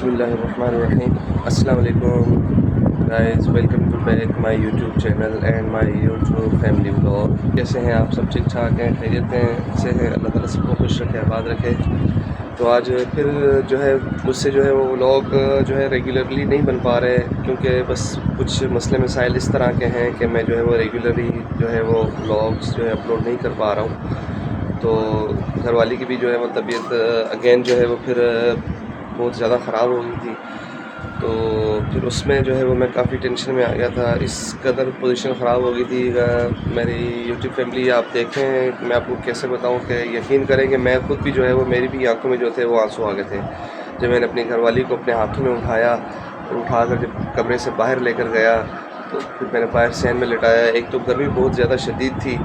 बिस्मिल्लाहिर्रहमानिर्रहीम। अस्सलाम वालेकुम guys, welcome to back my YouTube channel and my YouTube family vlog. कैसे हैं आप? सब ठीक ठाक हैं, खैरियत हैं, अच्छे हैं। अल्लाह ताला सबको खुश रखे, आबाद रखे। तो आज फिर जो है मुझसे जो है वो व्लॉग जो है रेगुलरली नहीं बन पा रहे, क्योंकि बस कुछ मसले मसाइल इस तरह के हैं कि मैं जो है वो रेगुलरली जो है वो व्लॉग्स जो है अपलोड नहीं कर पा रहा हूँ। तो घरवाली की भी जो है वो तबीयत अगेन जो है वो फिर बहुत ज़्यादा ख़राब हो गई थी। तो फिर उसमें जो है वो मैं काफ़ी टेंशन में आ गया था। इस कदर पोजीशन ख़राब हो गई थी। मेरी यूट्यूब फैमिली आप देखें, मैं आपको कैसे बताऊं कि यकीन करें कि मैं खुद भी जो है वो मेरी भी आंखों में जो थे वो आंसू आ गए थे जब मैंने अपनी घरवाली को अपने हाथों में उठाया और उठाकर जब कमरे से बाहर लेकर गया तो फिर मैंने बाहर सहन में लिटाया। एक तो गर्मी बहुत ज़्यादा शदीद थी,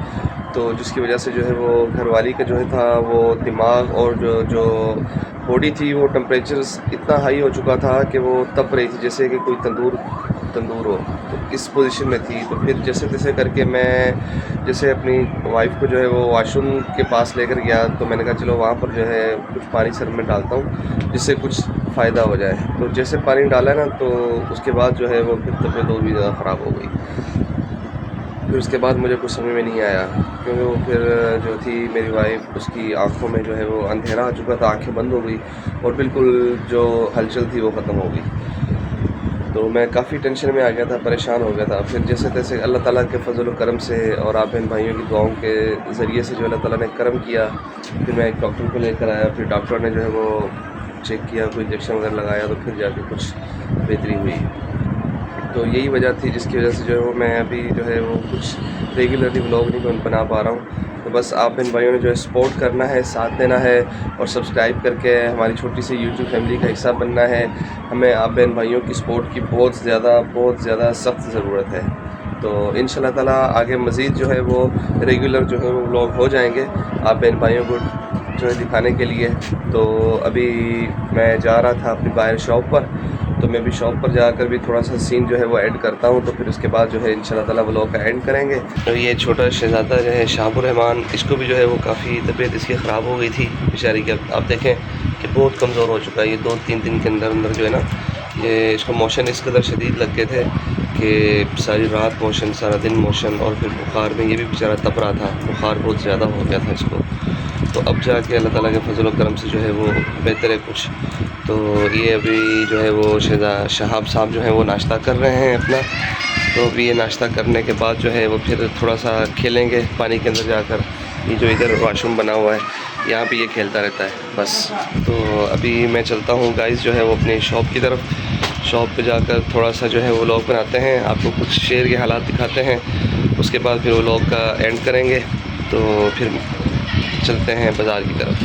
तो जिसकी वजह से जो है वो घरवाली का जो है था वो दिमाग और जो बॉडी थी वो टेम्परेचर इतना हाई हो चुका था कि वो तप रही थी जैसे कि कोई तंदूर हो। तो इस पोजीशन में थी। तो फिर जैसे तैसे करके मैं जैसे अपनी वाइफ को जो है वो वॉशरूम के पास लेकर गया। तो मैंने कहा चलो वहाँ पर जो है कुछ पानी सर में डालता हूँ जिससे कुछ फ़ायदा हो जाए। तो जैसे पानी डाला ना तो उसके बाद जो है वो फिर तबीयत और भी ज़्यादा ख़राब हो गई। फिर उसके बाद मुझे कुछ समझ में नहीं आया, क्योंकि वो फिर जो थी मेरी वाइफ, उसकी आंखों में जो है वो अंधेरा आ चुका था, आंखें बंद हो गई और बिल्कुल जो हलचल थी वो ख़त्म हो गई। तो मैं काफ़ी टेंशन में आ गया था, परेशान हो गया था। फिर जैसे तैसे अल्लाह ताला के फजल व करम से और आप बहन भाइयों की दुआओं के ज़रिए से जो अल्लाह ताला ने करम किया, फिर मैं एक डॉक्टर को लेकर आया। फिर डॉक्टर ने जो है वो चेक किया, कोई इंजेक्शन वगैरह लगाया, तो फिर जाके कुछ बेहतरी हुई। तो यही वजह थी जिसकी वजह से जो है वो मैं अभी जो है वो कुछ रेगुलरली व्लॉग नहीं बना पा रहा हूँ। तो बस आप इन भाइयों ने जो है सपोर्ट करना है, साथ देना है और सब्सक्राइब करके हमारी छोटी सी यूट्यूब फैमिली का हिस्सा बनना है। हमें आप बहन भाइयों की सपोर्ट की बहुत ज़्यादा सख्त ज़रूरत है। तो इंशाल्लाह ताला आगे मज़ीद जो है वो रेगुलर जो है वो व्लॉग हो जाएंगे आप बहन भाइयों को जो है दिखाने के लिए। तो अभी मैं जा रहा था अपनी बाहर शॉप पर, तो मैं भी शॉप पर जाकर भी थोड़ा सा सीन जो है वो ऐड करता हूँ। तो फिर उसके बाद जो है इंशाल्लाह ताला व्लॉग का एंड करेंगे। तो ये छोटा शहज़ादा जो है शाहपुर रहमान, इसको भी जो है वो काफ़ी तबीयत इसकी ख़राब हो गई थी बेचारी की। आप देखें कि बहुत कमज़ोर हो चुका है ये। 2-3 दिन के अंदर जो है ना ये इसको मोशन इस कदर शदीद लग गए थे कि सारी रात मोशन, सारा दिन मोशन, और फिर बुखार में ये भी बेचारा तप रहा था। बुखार बहुत ज़्यादा हो गया था इसको। तो अब जाके अल्लाह ताला के फजल व करम से जो है वो बेहतर है कुछ। तो ये अभी जो है वो शहाब साहब जो है वो नाश्ता कर रहे हैं अपना। तो अभी ये नाश्ता करने के बाद जो है वो फिर थोड़ा सा खेलेंगे पानी के अंदर जाकर। ये जो इधर वॉशरूम बना हुआ है यहाँ पे ये खेलता रहता है बस। तो अभी मैं चलता हूँ गाइस जो है वो अपनी शॉप की तरफ। शॉप पे जाकर थोड़ा सा जो है वो व्लॉग बनाते हैं, आपको कुछ शहर के हालात दिखाते हैं। उसके बाद फिर व्लॉग का एंड करेंगे। तो फिर चलते हैं बाज़ार की तरफ।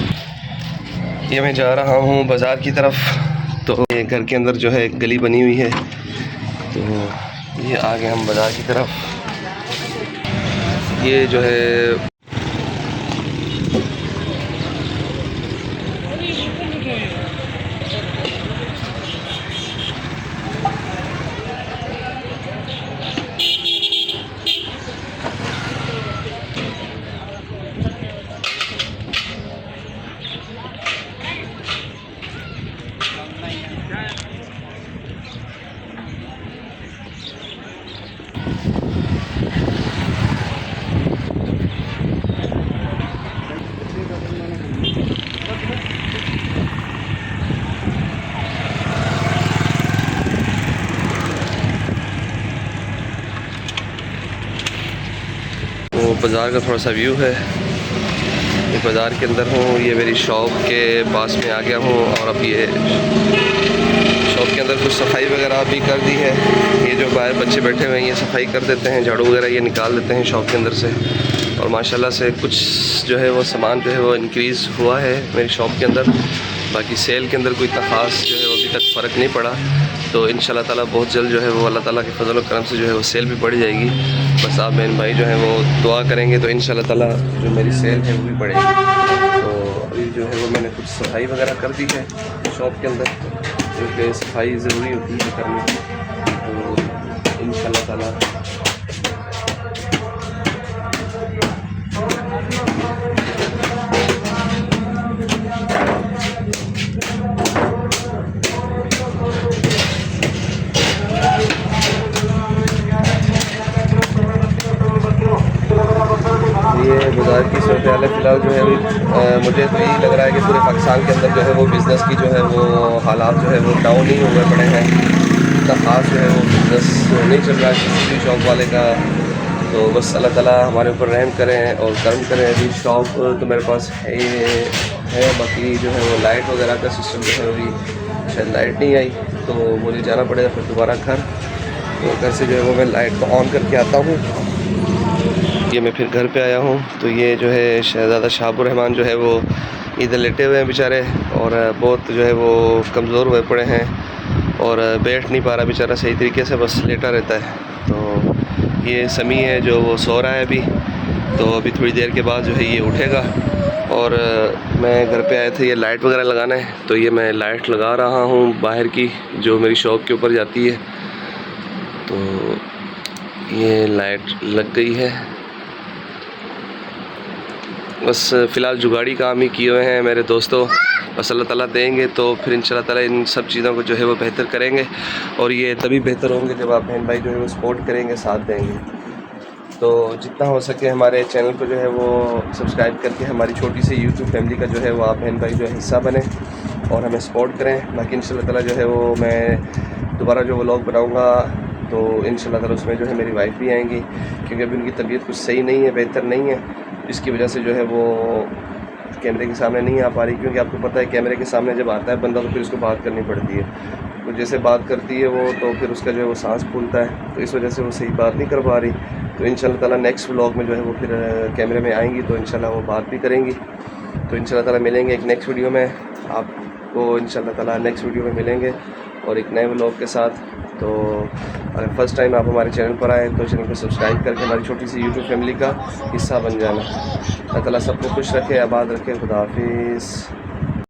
ये मैं जा रहा हूँ बाज़ार की तरफ। तो ये घर के अंदर जो है एक गली बनी हुई है, तो ये आ गए हम बाज़ार की तरफ। ये जो है बाज़ार का थोड़ा सा व्यू है। ये बाज़ार के अंदर हूँ, ये मेरी शॉप के पास में आ गया हूँ। और अब ये शॉप के अंदर कुछ सफाई वगैरह भी कर दी है। ये जो बाहर बच्चे बैठे हुए हैं ये सफाई कर देते हैं, झाड़ू वगैरह ये निकाल देते हैं शॉप के अंदर से। और माशाल्लाह से कुछ जो है वो सामान जो है वो इंक्रीज़ हुआ है मेरी शॉप के अंदर। बाकी सेल के अंदर कोई इतना ख़ास जो है वो अभी तक फ़र्क नहीं पड़ा। तो इंशाल्लाह ताला बहुत जल्द जो है वो अल्लाह ताला के फजल व करम से जो है वो सेल भी बढ़ जाएगी। बस आप बहन भाई जो है वो दुआ करेंगे तो इंशाल्लाह ताला जो मेरी सेल है वो भी बढ़ेगी। तो अभी जो है वो मैंने कुछ सफाई वगैरह कर दी है शॉप के अंदर, क्योंकि सफाई ज़रूरी होती है करने की। तो इंशाल्लाह ताला पहले फ़िलहाल जो है अभी मुझे तो यही लग रहा है कि पूरे पाकिस्तान के अंदर जो है वो बिज़नेस की जो है वो हालात जो है वो डाउन ही हुए पड़े हैं। इतना ख़ास जो है वो बिज़नेस नहीं चल रहा है किसी भी शॉप वाले का। तो बस अल्लाह ताला हमारे ऊपर रहम करें और करम करें। अभी शॉप तो मेरे पास है, बाकी जो है वो लाइट वगैरह का सिस्टम जो है अभी शायद लाइट नहीं आई, तो मुझे जाना पड़ेगा फिर दोबारा घर। तो घर से जो है वो मैं लाइट को ऑन करके आता हूँ। ये मैं फिर घर पे आया हूँ, तो ये जो है शहज़ादा शाहपुर रहमान जो है वो इधर लेटे हुए हैं बेचारे, और बहुत जो है वो कमज़ोर हुए पड़े हैं और बैठ नहीं पा रहा बेचारा सही तरीके से, बस लेटा रहता है। तो ये समी है जो वो सो रहा है अभी, तो अभी थोड़ी देर के बाद जो है ये उठेगा। और मैं घर पे आया था ये लाइट वगैरह लगाना है, तो ये मैं लाइट लगा रहा हूँ बाहर की जो मेरी शॉप के ऊपर जाती है। तो ये लाइट लग गई है। बस फ़िलहाल जुगाड़ी काम ही किए हुए हैं मेरे दोस्तों। बस अल्लाह ताला देंगे तो फिर इंशाल्लाह ताला इन सब चीज़ों को जो है वो बेहतर करेंगे, और ये तभी बेहतर होंगे जब आप बहन भाई जो है वो सपोर्ट करेंगे, साथ देंगे। तो जितना हो सके हमारे चैनल को जो है वो सब्सक्राइब करके हमारी छोटी सी यूट्यूब फैमिली का जो है वो आप बहन भाई जो है हिस्सा बने और हमें सपोर्ट करें। बाकी इंशाल्लाह ताला जो है वो मैं दोबारा जो व्लॉग बनाऊँगा तो इंशाल्लाह ताला उसमें जो है मेरी वाइफ भी आएंगी, क्योंकि अभी उनकी तबीयत कुछ सही नहीं है, बेहतर नहीं है, इसकी वजह से जो है वो कैमरे के सामने नहीं आ पा रही। क्योंकि आपको पता है कैमरे के सामने जब आता है बंदा तो फिर उसको बात करनी पड़ती है, तो जैसे बात करती है वो तो फिर उसका जो है वो सांस फूलता है, तो इस वजह से वो सही बात नहीं कर पा रही। तो इंशाल्लाह ताला नेक्स्ट व्लॉग में जो है वो फिर कैमरे में आएंगी तो इंशाल्लाह वो बात भी करेंगी। तो इंशाल्लाह ताला मिलेंगे एक नेक्स्ट वीडियो में, आपको इंशाल्लाह ताला नेक्स्ट वीडियो में मिलेंगे और एक नए व्लॉग के साथ। तो अगर फर्स्ट टाइम आप हमारे चैनल पर आए तो चैनल को सब्सक्राइब करके हमारी छोटी सी यूट्यूब फैमिली का हिस्सा बन जाना। अल्लाह ताला सबको खुश रखे, आबाद रखे। खुदा हाफिज़।